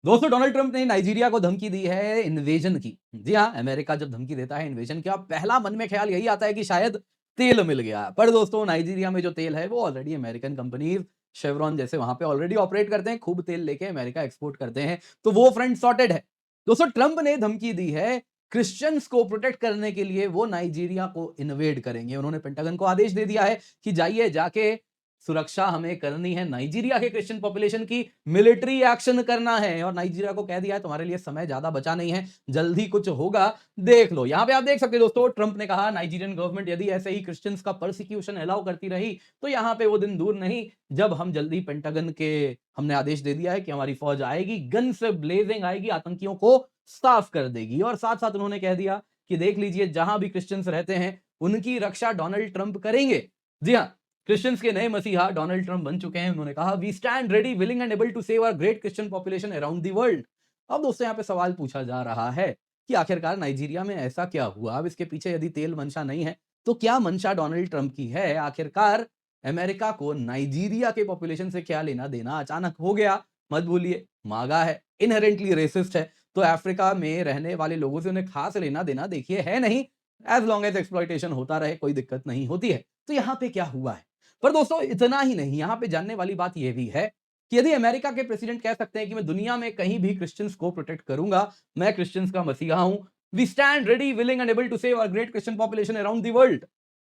दोस्तों Donald Trump ने Nigeria को धमकी दी है इन्वेजन की। जी हाँ, अमेरिका जब धमकी देता है इन्वेजन की, पहला मन में ख्याल यही आता है कि शायद तेल मिल गया। पर दोस्तों नाइजीरिया में जो तेल है वो ऑलरेडी अमेरिकन कंपनीज शेवरॉन जैसे वहां पे ऑलरेडी ऑपरेट करते हैं, खूब तेल लेके अमेरिका एक्सपोर्ट करते हैं, तो वो फ्रंट सॉर्टेड है। दोस्तों ट्रंप ने धमकी दी है क्रिश्चियंस को प्रोटेक्ट करने के लिए वो नाइजीरिया को इन्वेड करेंगे। उन्होंने पेंटागन को आदेश दे दिया है कि जाइए जाके सुरक्षा हमें करनी है नाइजीरिया के क्रिश्चियन पॉपुलेशन की, मिलिट्री एक्शन करना है। और नाइजीरिया को कह दिया है तुम्हारे लिए समय ज्यादा बचा नहीं है, जल्दी कुछ होगा, देख लो। यहां पे आप देख सकते हैं दोस्तों, ट्रंप ने कहा नाइजीरियन गवर्नमेंट यदि ऐसे ही क्रिश्चियंस का परसिक्यूशन अलाउ करती रही तो यहां पे वो दिन दूर नहीं जब हम जल्दी पेंटागन के हमने आदेश दे दिया है कि हमारी फौज आएगी, गन से ब्लेजिंग आएगी, आतंकियों को साफ कर देगी। और साथ साथ उन्होंने कह दिया कि देख लीजिए जहां भी क्रिश्चियंस रहते हैं उनकी रक्षा डोनाल्ड ट्रंप करेंगे। जी हाँ, क्रिश्चियंस के नए मसीहा डोनाल्ड ट्रंप बन चुके हैं। उन्होंने कहा we stand ready willing and able to save our great Christian population around the world. अब दोस्तों यहाँ पे सवाल पूछा जा रहा है कि आखिरकार नाइजीरिया में ऐसा क्या हुआ। अब इसके पीछे यदि तेल मंशा नहीं है तो क्या मंशा डोनाल्ड ट्रंप की है। आखिरकार अमेरिका को नाइजीरिया के पॉपुलेशन से क्या लेना देना अचानक हो गया। मत भूलिए मागा है, इनहेरेंटली रेसिस्ट है, तो अफ्रीका में रहने वाले लोगों से उन्हें खास लेना देना देखिए है नहीं। एज लॉन्ग एज एक्सप्लॉइटेशन होता रहे कोई दिक्कत नहीं होती है। तो यहाँ पे क्या हुआ है। पर दोस्तों इतना ही नहीं, यहां पे जानने वाली बात यह भी है कि यदि अमेरिका के प्रेसिडेंट कह सकते हैं कि मैं दुनिया में कहीं भी क्रिश्चियंस को प्रोटेक्ट करूंगा, मैं क्रिश्चियंस का मसीहा हूं, we stand ready willing and able to save our great Christian population around the world.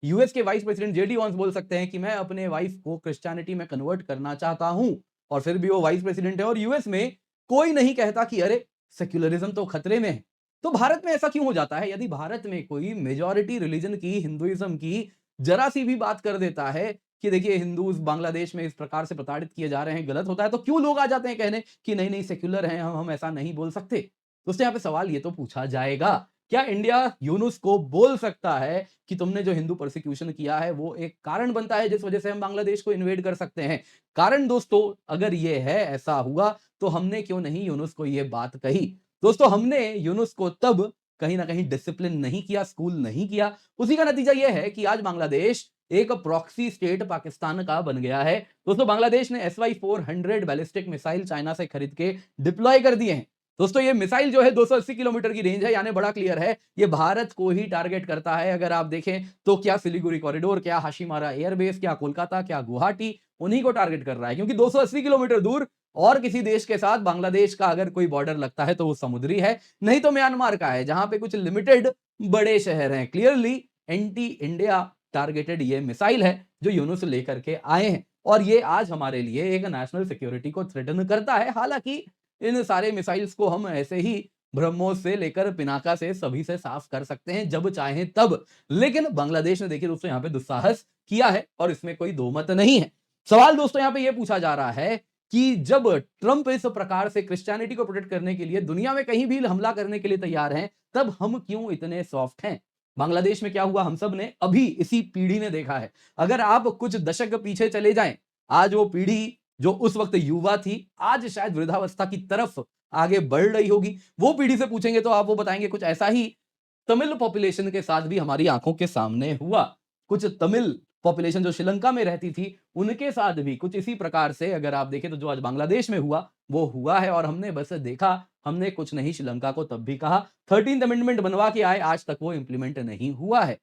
US के वाइस प्रेसिडेंट जेडी वांस बोल सकते हैं कि मैं अपने वाइफ को क्रिश्चियनिटी में कन्वर्ट करना चाहता हूं, और फिर भी वो वाइस प्रेसिडेंट है। और यूएस में कोई नहीं कहता कि अरे सेक्युलरिज्म तो खतरे में है। तो भारत में ऐसा क्यों हो जाता है। यदि भारत में कोई मेजॉरिटी रिलीजन की, हिंदुइज्म की जरा सी भी बात कर देता है कि देखिए हिंदूज बांग्लादेश में इस प्रकार से प्रताड़ित किए जा रहे हैं, गलत होता है, तो क्यों लोग आ जाते हैं कहने कि नहीं नहीं सेक्युलर हैं हम ऐसा नहीं बोल सकते। दोस्तों यहाँ पे सवाल ये तो पूछा जाएगा, क्या इंडिया यूनुस को बोल सकता है कि तुमने जो हिंदू परसिक्यूशन किया है वो एक कारण बनता है जिस वजह से हम बांग्लादेश को इन्वेड कर सकते हैं। कारण दोस्तों अगर ये है, ऐसा हुआ तो हमने क्यों नहीं यूनुस को ये बात कही। दोस्तों हमने यूनुस को तब कहीं ना कहीं डिसिप्लिन नहीं किया, स्कूल नहीं किया। उसी का नतीजा यह है कि आज बांग्लादेश एक प्रॉक्सी स्टेट पाकिस्तान का बन गया है। दोस्तों बांग्लादेश ने SY-400 बैलिस्टिक मिसाइल चाइना से खरीद के डिप्लॉय कर दिए हैं। दोस्तों ये मिसाइल जो है 280 किलोमीटर की रेंज है, यानी बड़ा क्लियर है ये भारत को ही टारगेट करता है। अगर आप देखें तो क्या सिलीगुड़ी कॉरिडोर, क्या हाशिमारा एयरबेस, क्या कोलकाता, क्या गुवाहाटी, उन्हीं को टारगेट कर रहा है, क्योंकि 280 किलोमीटर दूर और किसी देश के साथ बांग्लादेश का अगर कोई बॉर्डर लगता है तो वो समुद्री है, नहीं तो म्यांमार का है जहां पे कुछ लिमिटेड बड़े शहर हैं। क्लियरली एंटी इंडिया टारगेटेड ये मिसाइल है जो यूनुस लेकर के आए हैं, और ये आज हमारे लिए एक नेशनल सिक्योरिटी को थ्रेटन करता है। हालांकि इन सारे मिसाइल्स को हम ऐसे ही ब्रह्मोस से लेकर पिनाका से सभी से साफ कर सकते हैं जब चाहें तब, लेकिन बांग्लादेश ने देखिए दोस्तों यहाँ पे दुस्साहस किया है और इसमें कोई दो मत नहीं है। सवाल दोस्तों यहाँ पे ये पूछा जा रहा है कि जब ट्रंप इस प्रकार से क्रिश्चियनिटी को प्रोटेक्ट करने के लिए दुनिया में कहीं भी हमला करने के लिए तैयार हैं, तब हम क्यों इतने सॉफ्ट हैं। बांग्लादेश में क्या हुआ हम सब ने अभी इसी पीढ़ी ने देखा है। अगर आप कुछ दशक पीछे चले जाएं, आज वो पीढ़ी जो उस वक्त युवा थी आज शायद वृद्धावस्था की तरफ आगे बढ़ रही होगी। वो पीढ़ी से पूछेंगे तो आप वो बताएंगे कुछ ऐसा ही तमिल पॉपुलेशन के साथ भी हमारी आंखों के सामने हुआ। कुछ तमिल पॉपुलेशन जो श्रीलंका में रहती थी उनके साथ भी कुछ इसी प्रकार से अगर आप देखें तो जो आज बांग्लादेश में हुआ वो हुआ है, और हमने बस देखा, हमने कुछ नहीं श्रीलंका को तब भी कहा। 13th अमेंडमेंट बनवा के आए, आज तक वो इंप्लीमेंट नहीं हुआ है।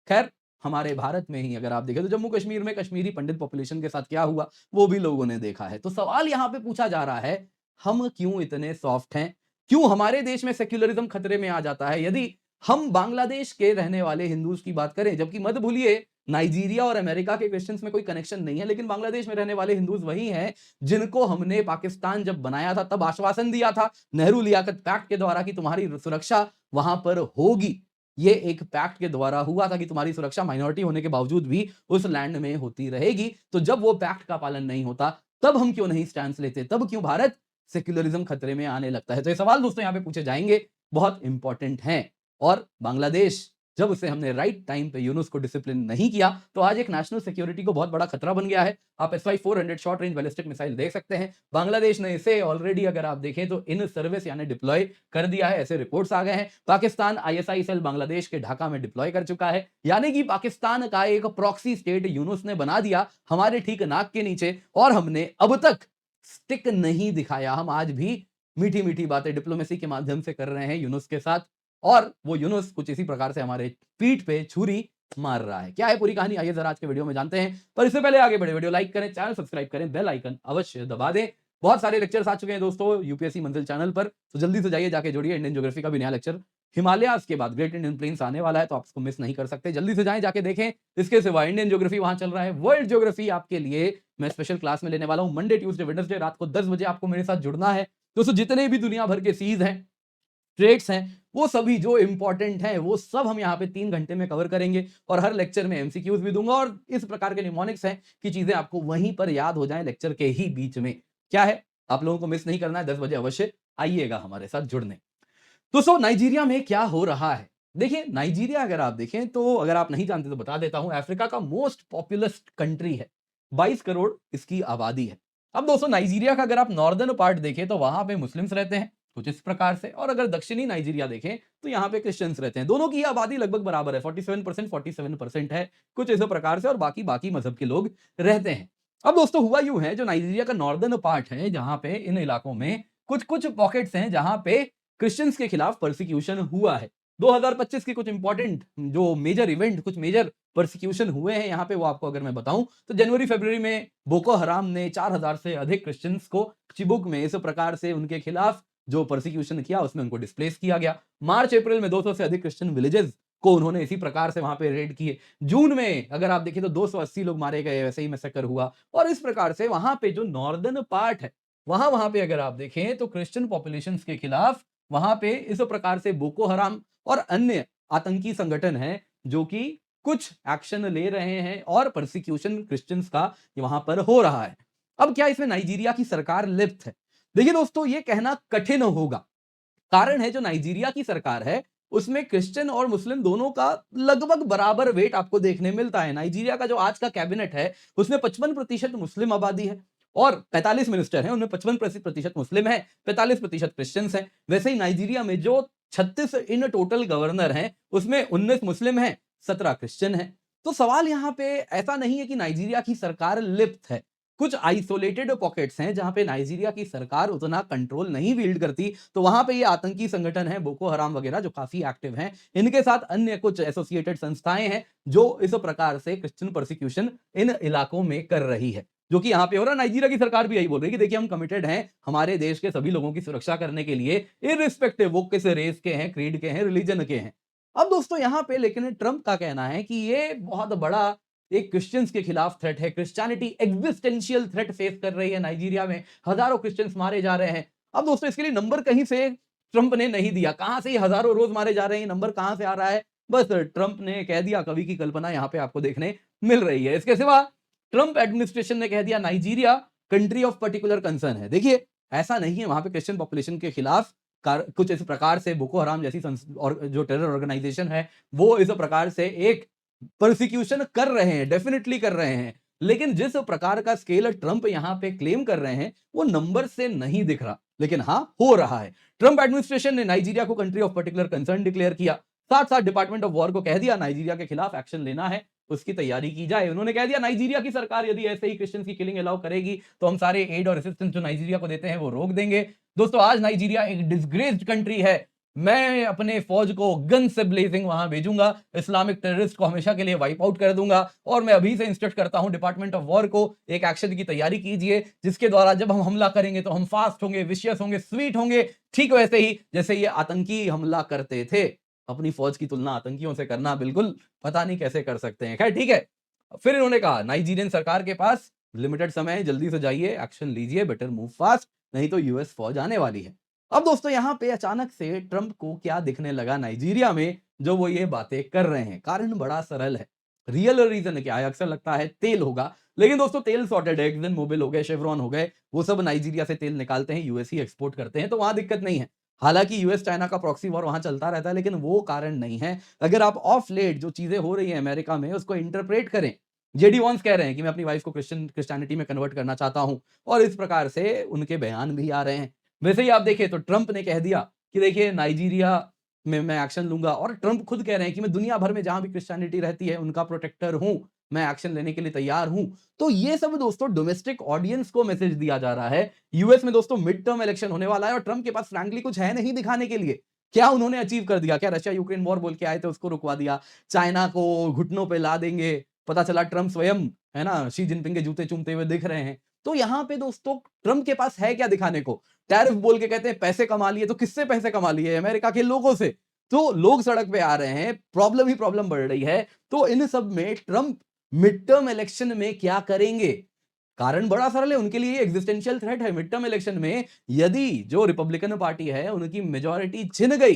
खैर हमारे भारत में ही अगर आप देखें तो जम्मू कश्मीर में कश्मीरी पंडित पॉपुलेशन के साथ क्या हुआ वो भी लोगों ने देखा है। तो सवाल यहां पे पूछा जा रहा है हम क्यों इतने सॉफ्ट हैं, क्यों हमारे देश में सेक्युलरिज्म खतरे में आ जाता है यदि हम बांग्लादेश के रहने वाले हिंदूज की बात करें। जबकि मत भूलिए नाइजीरिया और अमेरिका के क्रिश्चियंस में कोई कनेक्शन नहीं है, लेकिन बांग्लादेश में रहने वाले हिंदूज वही हैं जिनको हमने पाकिस्तान जब बनाया था तब आश्वासन दिया था नेहरू लियाकत पैक्ट के द्वारा कि तुम्हारी सुरक्षा वहां पर होगी। ये एक पैक्ट के द्वारा हुआ था कि तुम्हारी सुरक्षा माइनॉरिटी होने के बावजूद भी उस लैंड में होती रहेगी। तो जब वो पैक्ट का पालन नहीं होता तब हम क्यों नहीं स्टैंड लेते, तब क्यों भारत सेक्युलरिज्म खतरे में आने लगता है। तो ये सवाल दोस्तों यहाँ पे पूछे जाएंगे, बहुत इंपॉर्टेंट हैं। और बांग्लादेश जब उसे हमने राइट टाइम पे यूनुस को डिसिप्लिन नहीं किया तो आज एक नेशनल सिक्योरिटी को बहुत बड़ा खतरा बन गया है। आप SY-400 short range ballistic missile देख सकते हैं, बांग्लादेश ने इसे ऑलरेडी अगर आप देखें तो इन सर्विस यानी डिप्लॉय कर दिया है, ऐसे रिपोर्ट्स आ गए हैं। पाकिस्तान ISI सेल बांग्लादेश के ढाका में डिप्लॉय कर चुका है, यानी कि पाकिस्तान का एक प्रॉक्सी स्टेट यूनुस ने बना दिया हमारे ठीक नाक के नीचे, और हमने अब तक स्टिक नहीं दिखाया। हम आज भी मीठी-मीठी बातें डिप्लोमेसी के माध्यम से कर रहे हैं यूनुस के साथ और वो यूनुस कुछ इसी प्रकार से हमारे पीठ पे छुरी मार रहा है। क्या है पूरी कहानी? आइए ज़रा आज के वीडियो में जानते हैं। पर इससे पहले आगे बढ़े, वीडियो लाइक करें, चैनल सब्सक्राइब करें, बेल आइकन अवश्य दबा दें। बहुत सारे लेक्चर्स आ चुके हैं दोस्तों यूपीएससी मंजिल चैनल पर, तो जल्दी से जाइए जाके जुड़िए। इंडियन ज्योग्राफी का भी नया लेक्चर हिमालयाज़ के बाद ग्रेट इंडियन प्लेन्स आने वाला है, तो आप इसको मिस नहीं कर सकते। जल्दी से जाएँ, जाके देखें। इसके सिवा इंडियन ज्योग्राफी वहाँ चल रहा है, वर्ल्ड ज्योग्राफी आपके लिए मैं स्पेशल क्लास में लेने वाला हूँ। मंडे, ट्यूसडे, वेडनेसडे रात को 10 बजे आपको मेरे साथ जुड़ना है। दोस्तों जितने भी दुनिया भर के सीज हैं, ट्रेड्स हैं, वो सभी जो इंपॉर्टेंट हैं, वो सब हम यहाँ पे 3 घंटे में कवर करेंगे और हर लेक्चर में एमसीक्यूज भी दूंगा और इस प्रकार के निमोनिक्स हैं कि चीजें आपको वहीं पर याद हो जाएं लेक्चर के ही बीच में। क्या है, आप लोगों को मिस नहीं करना है। 10 बजे अवश्य आइएगा हमारे साथ जुड़ने। दोस्तों नाइजीरिया में क्या हो रहा है? देखिए नाइजीरिया अगर आप देखें तो, अगर आप नहीं जानते तो बता देता हूं, अफ्रीका का मोस्ट पॉपुलस कंट्री है। 22 करोड़ इसकी आबादी है। अब दोस्तों नाइजीरिया का अगर आप नॉर्दर्न पार्ट देखें तो वहां पे मुस्लिम्स रहते हैं कुछ इस प्रकार से, और अगर दक्षिणी नाइजीरिया देखें तो यहाँ पे क्रिश्चियंस रहते हैं। दोनों की आबादी लगभग बराबर है, 47% है कुछ इस प्रकार से, और बाकी बाकी मजहब के लोग रहते हैं। अब दोस्तों हुआ यूं है, जो नाइजीरिया का नॉर्दर्न पार्ट है, जहां पे इन इलाकों में कुछ कुछ पॉकेट्स हैं जहां पे क्रिश्चियंस के खिलाफ परसिक्यूशन हुआ है। 2025 के कुछ इंपॉर्टेंट जो मेजर इवेंट, कुछ मेजर परसिक्यूशन हुए हैं यहाँ पे, वो आपको अगर मैं बताऊं तो जनवरी फरवरी में बोको हराम ने 4000 से अधिक क्रिश्चियंस को चिबुक में इस प्रकार से उनके खिलाफ जो परसिक्यूशन किया उसमें उनको डिस्प्लेस किया गया। मार्च अप्रैल में 200 से अधिक क्रिश्चियन विलेजेस को उन्होंने इसी प्रकार से वहां पे रेड किए। जून में अगर आप देखें तो 280 लोग मारे गए, वैसे ही मैसेकर हुआ। और इस प्रकार से वहां पे जो नॉर्दर्न पार्ट है, वहां वहां पे अगर आप देखें तो क्रिश्चियन पॉपुलेशन के खिलाफ वहां पे इस प्रकार से बोको हराम और अन्य आतंकी संगठन हैं जो कि कुछ एक्शन ले रहे हैं और परसिक्यूशन क्रिश्चियंस का वहां पर हो रहा है। अब क्या इसमें नाइजीरिया की सरकार लिप्त है? देखिए दोस्तों ये कहना कठिन होगा। कारण है, जो नाइजीरिया की सरकार है उसमें क्रिश्चियन और मुस्लिम दोनों का लगभग बराबर वेट आपको देखने मिलता है। नाइजीरिया का जो आज का कैबिनेट है उसमें 55% मुस्लिम आबादी है और 45 मिनिस्टर हैं, उनमें 55% मुस्लिम है, 45% क्रिश्चियंस हैं। वैसे ही नाइजीरिया में जो 36 इन टोटल गवर्नर हैं उसमें 19 मुस्लिम हैं, 17 क्रिश्चियन हैं। तो सवाल यहाँ पे ऐसा नहीं है कि नाइजीरिया की सरकार लिप्त है। कुछ आइसोलेटेड पॉकेट्स हैं जहां पे नाइजीरिया की सरकार उतना कंट्रोल नहीं विल्ड करती, तो वहां पे ये आतंकी संगठन है बोको हराम वगैरह जो काफी एक्टिव हैं, इनके साथ अन्य कुछ एसोसिएटेड संस्थाएं हैं जो इस प्रकार से क्रिश्चियन परसिक्यूशन इन इलाकों में कर रही है, जो कि यहाँ पे हो रहा है। नाइजीरिया की सरकार भी यही बोल रही है कि देखिए हम कमिटेड हैं हमारे देश के सभी लोगों की सुरक्षा करने के लिए, इररिस्पेक्टिव वो किस रेस के हैं, क्रीड के हैं, रिलीजन के हैं। अब दोस्तों यहाँ पे लेकिन ट्रंप का कहना है कि ये बहुत बड़ा एक क्रिश्चियंस के खिलाफ थ्रेट है। क्रिश्चियनिटी एग्जिस्टेंशियल थ्रेट फेस कर रही है नाइजीरिया में, हजारों क्रिश्चियंस मारे जा रहे हैं। अब दोस्तों इसके लिए नंबर कहीं से ट्रंप ने नहीं दिया, कहां से ये हजारों रोज मारे जा रहे हैं, नंबर कहां से आ रहा है? बस ट्रंप ने कह दिया, कवि की कल्पना यहां पे आपको देखने मिल रही है। इसके सिवा ट्रंप एडमिनिस्ट्रेशन ने कह दिया Nigeria country of particular concern है। देखिए ऐसा नहीं है, वहां पे क्रिश्चियन पॉपुलेशन के खिलाफ कुछ इस प्रकार से बोको हराम जैसी और जो टेरर ऑर्गेनाइजेशन है वो इस प्रकार से एक परसिक्यूशन कर रहे हैं, डेफिनेटली कर रहे हैं। लेकिन जिस प्रकार का स्केल ट्रंप यहां पे क्लेम कर रहे हैं वो नंबर से नहीं दिख रहा, लेकिन हां हो रहा है। ट्रंप एडमिनिस्ट्रेशन ने नाइजीरिया को country of particular concern declare किया, साथ साथ डिपार्टमेंट ऑफ वॉर को कह दिया नाइजीरिया के खिलाफ एक्शन लेना है, उसकी तैयारी की जाए। उन्होंने कह दिया नाइजीरिया की सरकार यदि ऐसे ही क्रिश्चियंस की किलिंग अलाउ करेगी तो हम सारे एड और असिस्टेंस जो नाइजीरिया को देते हैं वो रोक देंगे। दोस्तों आज नाइजीरिया एक डिसग्रेस्ड कंट्री है। मैं अपने फौज को गन से ब्लेजिंग वहां भेजूंगा, इस्लामिक टेररिस्ट को हमेशा के लिए वाइप आउट कर दूंगा, और मैं अभी से इंस्ट्रक्ट करता हूं डिपार्टमेंट ऑफ वॉर को एक एक्शन की तैयारी कीजिए जिसके द्वारा जब हम हमला करेंगे तो हम फास्ट होंगे, विशियस होंगे, स्वीट होंगे, ठीक वैसे ही जैसे ये आतंकी हमला करते थे। अपनी फौज की तुलना आतंकियों से करना बिल्कुल पता नहीं कैसे कर सकते हैं। खैर ठीक है। फिर इन्होंने कहा नाइजीरियन सरकार के पास लिमिटेड समय है, जल्दी से जाइए, एक्शन लीजिए, बेटर मूव फास्ट, नहीं तो यूएस फौज आने वाली है। अब दोस्तों यहाँ पे अचानक से ट्रंप को क्या दिखने लगा नाइजीरिया में जो वो ये बातें कर रहे हैं? कारण बड़ा सरल है। रियल रीजन क्या है? अक्सर लगता है तेल होगा, लेकिन दोस्तों तेल सॉर्टेड है। एक्सन मोबिल हो गए, शेवरॉन हो गए, वो सब नाइजीरिया से तेल निकालते हैं, यूएस ही एक्सपोर्ट करते हैं, तो वहां दिक्कत नहीं है। हालांकि यूएस चाइना का प्रॉक्सी वॉर वहां चलता रहता है, लेकिन वो कारण नहीं है। अगर आप ऑफ लेट जो चीजें हो रही है अमेरिका में उसको इंटरप्रेट करें, जेडी वॉन्स कह रहे हैं कि मैं अपनी वाइफ को क्रिश्चियनिटी में कन्वर्ट करना चाहता हूं, और इस प्रकार से उनके बयान भी आ रहे हैं। वैसे ही आप देखें तो ट्रंप ने कह दिया कि देखिए नाइजीरिया में मैं एक्शन लूंगा, और ट्रंप खुद कह रहे हैं कि मैं दुनिया भर में जहां भी क्रिश्चियनिटी रहती है उनका प्रोटेक्टर हूं। मैं एक्शन लेने के लिए तैयार हूं। तो ये सब दोस्तों डोमेस्टिक ऑडियंस को मैसेज दिया जा रहा है। यूएस में दोस्तों मिड टर्म इलेक्शन होने वाला है और ट्रंप के पास फ्रैंकली कुछ है नहीं दिखाने के लिए। क्या उन्होंने अचीव कर दिया? क्या रशिया यूक्रेन वॉर बोल के आए थे उसको रुकवा दिया? चाइना को घुटनों पे ला देंगे? पता चला ट्रंप स्वयं है ना शी जिनपिंग के जूते चूमते हुए दिख रहे हैं। तो यहां पे दोस्तों ट्रंप के पास है क्या दिखाने को? टैरिफ बोल के कहते हैं पैसे कमा लिए, तो किससे पैसे कमा लिए? अमेरिका के लोगों से। तो लोग सड़क पे आ रहे हैं, प्रॉब्लम ही प्रॉब्लम बढ़ रही है। तो इन सब में ट्रंप मिड टर्म इलेक्शन में क्या करेंगे? कारण बड़ा सरल है, उनके लिए एग्जिस्टेंशियल थ्रेट है। मिड टर्म इलेक्शन में यदि जो रिपब्लिकन पार्टी है उनकी मेजॉरिटी छिन गई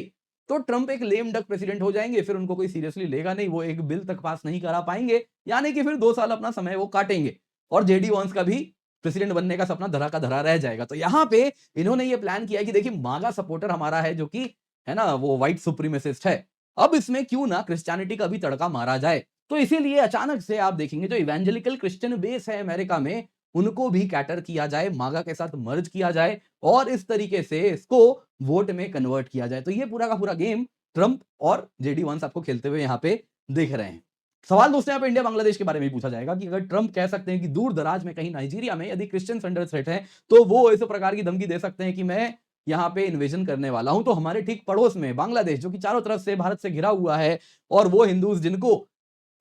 तो ट्रंप एक लेम डक प्रेसिडेंट हो जाएंगे, फिर उनको कोई सीरियसली लेगा नहीं, वो एक बिल तक पास नहीं करा पाएंगे, यानी कि फिर 2 साल अपना समय वो काटेंगे और जेडी वांस का भी प्रेसिडेंट बनने का सपना धरा का धरा रह जाएगा। तो यहां पे इन्होंने ये प्लान किया कि देखिए मागा सपोर्टर हमारा है जो कि है ना वो व्हाइट सुप्रीमेसिस्ट है, अब इसमें क्यों ना क्रिश्चियनिटी का भी तड़का मारा जाए। तो इसीलिए अचानक से आप देखेंगे जो इवेंजेलिकल क्रिश्चियन बेस है अमेरिका में उनको भी कैटर किया जाए, मागा के साथ मर्ज किया जाए और इस तरीके से इसको वोट में कन्वर्ट किया जाए। तो ये पूरा का पूरा गेम ट्रंप और जेडी वांस आपको खेलते हुए यहां पे दिख रहे हैं। सवाल दोस्तों यहाँ पे इंडिया बांग्लादेश के बारे में भी पूछा जाएगा कि अगर ट्रंप कह सकते हैं कि दूर दराज में कहीं नाइजीरिया में यदि क्रिश्चियंस अंडर थ्रेट है तो वो इस प्रकार की धमकी दे सकते हैं कि मैं यहाँ पे इन्वेजन करने वाला हूं, तो हमारे ठीक पड़ोस में बांग्लादेश जो कि चारों तरफ से भारत से घिरा हुआ है और वो हिंदूज जिनको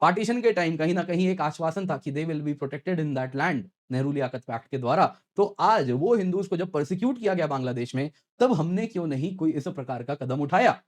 पार्टीशन के टाइम कहीं ना कहीं एक आश्वासन था कि they will be protected in that land Nehru Liaquat pact के द्वारा, तो आज वो हिंदूज को जब प्रोसिक्यूट किया गया बांग्लादेश में तब हमने क्यों नहीं कोई इस प्रकार का कदम उठाया?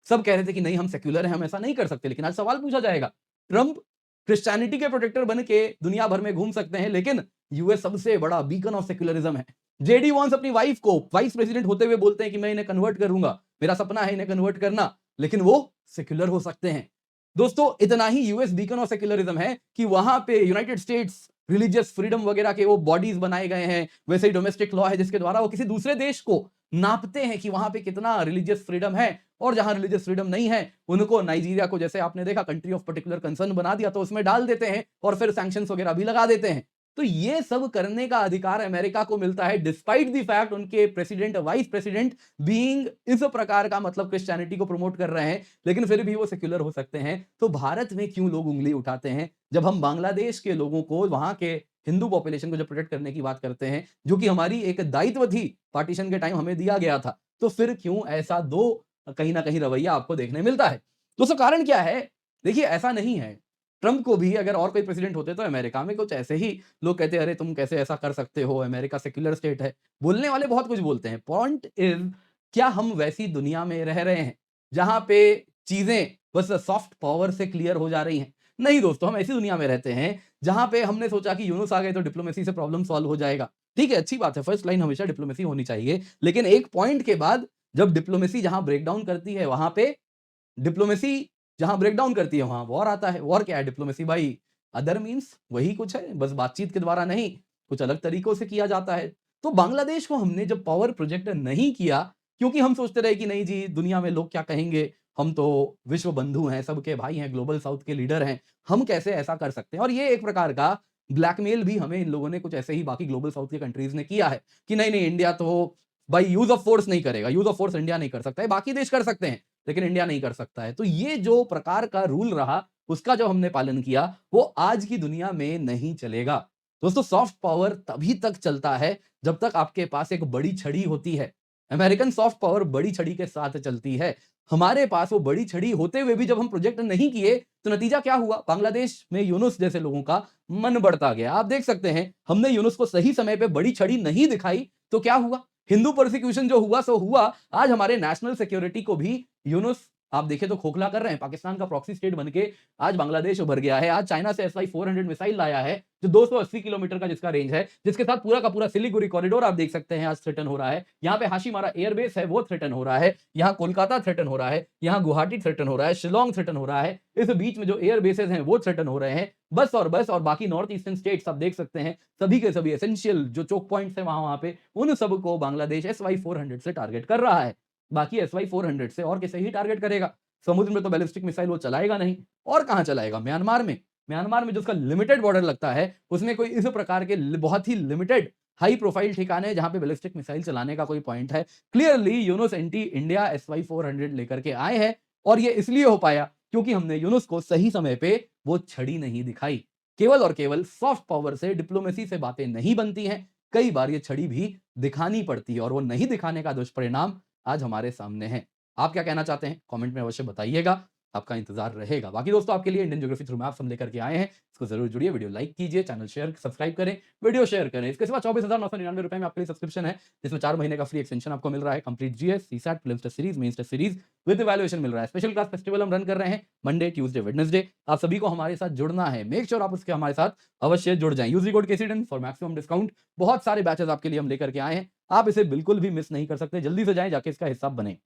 सब कह रहे थे कि नहीं हम सेक्युलर हैं, हम ऐसा नहीं कर सकते, लेकिन आज सवाल पूछा जाएगा ट्रंप क्रिश्चियनिटी के प्रोटेक्टर बन के दुनिया भर में घूम सकते हैं लेकिन यूएस सबसे बड़ा बीकन ऑफ सेक्युलरिज्म है। जेडी वॉन्स अपनी वाइफ को वाइस प्रेसिडेंट होते हुए बोलते हैं कि मैं इन्हें कन्वर्ट करूंगा, मेरा सपना है इन्हें कन्वर्ट करना, लेकिन वो सेक्युलर हो सकते हैं। दोस्तों इतना ही यूएस बीकन ऑफ सेक्युलरिज्म है कि वहां पे यूनाइटेड स्टेट्स रिलीजियस फ्रीडम वगैरह के वो बॉडीज बनाए गए हैं, वैसे ही डोमेस्टिक लॉ है जिसके द्वारा वो किसी दूसरे देश को नापते हैं कि वहां पे कितना रिलीजियस फ्रीडम है और जहां रिलीजियस फ्रीडम नहीं है उनको नाइजीरिया को जैसे आपने देखा कंट्री ऑफ पर्टिकुलर कंसर्न बना दिया तो उसमें डाल देते हैं और फिर सैंक्शंस वगैरह भी लगा देते हैं। तो ये सब करने का अधिकार अमेरिका को मिलता है डिस्पाइट द फैक्ट उनके प्रेसिडेंट वाइस प्रेसिडेंट बीइंग इस प्रकार का मतलब क्रिश्चियनिटी को प्रमोट कर रहे हैं, लेकिन फिर भी वो सेक्युलर हो सकते हैं। तो भारत में क्यों लोग उंगली उठाते हैं जब हम बांग्लादेश के लोगों को वहां के हिंदू पॉपुलेशन को जब प्रोटेक्ट करने की बात करते हैं जो कि हमारी एक दायित्व थी पार्टीशन के टाइम हमें दिया गया था, तो फिर क्यों ऐसा दो कहीं ना कहीं रवैया आपको देखने मिलता है? दोस्तों कारण क्या है? देखिए ऐसा नहीं है, ट्रंप को भी अगर और कोई प्रेसिडेंट होते तो अमेरिका में कुछ ऐसे ही लोग कहते अरे तुम कैसे ऐसा कर सकते हो, अमेरिका सेक्युलर स्टेट है। बोलने वाले बहुत कुछ बोलते हैं, पॉइंट इज क्या हम वैसी दुनिया में रह रहे हैं जहां पे चीजें बस सॉफ्ट पावर से क्लियर हो जा रही हैं? नहीं दोस्तों, हम ऐसी दुनिया में रहते हैं जहां पे हमने सोचा कि यूनुस आ गए तो डिप्लोमेसी से प्रॉब्लम सॉल्व हो जाएगा। ठीक है, अच्छी बात है, फर्स्ट लाइन हमेशा डिप्लोमेसी होनी चाहिए, लेकिन एक पॉइंट के बाद जब डिप्लोमेसी जहां ब्रेक डाउन करती है वहां पे डिप्लोमेसी जहां ब्रेकडाउन करती है वहां वॉर आता है। वॉर क्या है? डिप्लोमेसी भाई अदर मीन्स वही कुछ है, बस बातचीत के द्वारा नहीं, कुछ अलग तरीकों से किया जाता है। तो बांग्लादेश को हमने जब पावर प्रोजेक्ट नहीं किया क्योंकि हम सोचते रहे कि नहीं जी दुनिया में लोग क्या कहेंगे, हम तो विश्व बंधु हैं, सबके भाई हैं, ग्लोबल साउथ के लीडर हैं, हम कैसे ऐसा कर सकते हैं? और ये एक प्रकार का ब्लैकमेल भी हमें इन लोगों ने कुछ ऐसे ही बाकी ग्लोबल साउथ के कंट्रीज ने किया है कि नहीं नहीं इंडिया तो भाई यूज ऑफ फोर्स नहीं करेगा, यूज ऑफ फोर्स इंडिया नहीं कर सकता है, बाकी देश कर सकते हैं लेकिन इंडिया नहीं कर सकता है। तो ये जो प्रकार का रूल रहा उसका जब हमने पालन किया वो आज की दुनिया में नहीं चलेगा। दोस्तों सॉफ्ट पावर तभी तक चलता है जब तक आपके पास एक बड़ी छड़ी होती है। अमेरिकन सॉफ्ट पावर बड़ी छड़ी के साथ चलती है। हमारे पास वो बड़ी छड़ी होते हुए भी जब हम प्रोजेक्ट नहीं किए तो नतीजा क्या हुआ? बांग्लादेश में यूनुस जैसे लोगों का मन बढ़ता गया। आप देख सकते हैं हमने यूनुस को सही समय पे बड़ी छड़ी नहीं दिखाई तो क्या हुआ? हिंदू प्रोसिक्यूशन जो हुआ सो हुआ। आज हमारे नेशनल सिक्योरिटी को भी यूनुस आप देखें तो खोखला कर रहे हैं। पाकिस्तान का प्रॉक्सी स्टेट बनके आज बांग्लादेश उभर गया है। आज चाइना से SY-400 मिसाइल लाया है जो 280 किलोमीटर का जिसका रेंज है, जिसके साथ पूरा का पूरा सिलीगुड़ी कॉरिडोर आप देख सकते हैं आज थ्रेटन हो रहा है। यहाँ पे हाशीमारा एयरबेस है वो थ्रेटन हो रहा है, यहाँ कोलकाता थ्रेटन हो रहा है, यहाँ गुवाहाटी थ्रेटन हो रहा है, शिलोंग थ्रेटन हो रहा है। इस बीच में जो एयरबेसेस हैं वो थ्रेटन हो रहे हैं। बस और बाकी नॉर्थ ईस्टर्न स्टेट्स आप देख सकते हैं सभी के सभी एसेंशियल जो चोक पॉइंट्स हैं वहां पे उन सबको बांग्लादेश SY-400 से टारगेट कर रहा है। बाकी SY-400 से और किसे ही टारगेट करेगा? समुद्र में तो बैलिस्टिक मिसाइल वो चलाएगा नहीं। और कहां चलाएगा? म्यांमार में। म्यांमार में जो उसका लिमिटेड बॉर्डर लगता है उसमें कोई इस प्रकार के बहुत ही लिमिटेड हाई प्रोफाइल ठिकाने हैं जहां पे बैलिस्टिक मिसाइल चलाने का कोई पॉइंट है। Clearly Yunus anti India SY-400 लेकर के आए हैं और ये इसलिए हो पाया क्योंकि हमने यूनुस को सही समय पे वो छड़ी नहीं दिखाई। केवल और केवल सॉफ्ट पावर से, डिप्लोमेसी से बातें नहीं बनती हैं। कई बार ये छड़ी भी दिखानी पड़ती है और वो नहीं दिखाने का दुष्परिणाम आज हमारे सामने है। आप क्या कहना चाहते हैं? कमेंट में अवश्य बताइएगा। आपका इंतजार रहेगा। बाकी दोस्तों आपके लिए इंडियन ज्योग्राफी थ्रू मैप्स हम लेकर के आए हैं। इसको जरूर जुड़िए, वीडियो लाइक कीजिए, चैनल शेयर सब्सक्राइब करें, वीडियो शेयर करें। इसके सिवा 24,999 रुपए में आपके लिए सब्सक्रिप्शन है, जिसमें 4 महीने का फ्री एक्सटेंशन आपको मिल रहा है। Complete GS, CSAT, prelims test series, mains test series with evaluation मिल रहा है। स्पेशल क्लास फेस्टिवल हम रन कर रहे हैं मंडे, ट्यूसडे, वेडनेसडे। आप सभी को हमारे साथ जुड़ना है। मेक श्योर आप उसके हमारे साथ अवश्य जुड़ जाएं। यूज कोड केसीडन फॉर मैक्सिमम डिस्काउंट। बहुत सारे बैचेस आपके लिए हम लेकर के आए हैं। आप इसे बिल्कुल भी मिस नहीं कर सकते। जल्दी से जाएं, जाके इसका हिस्सा बने।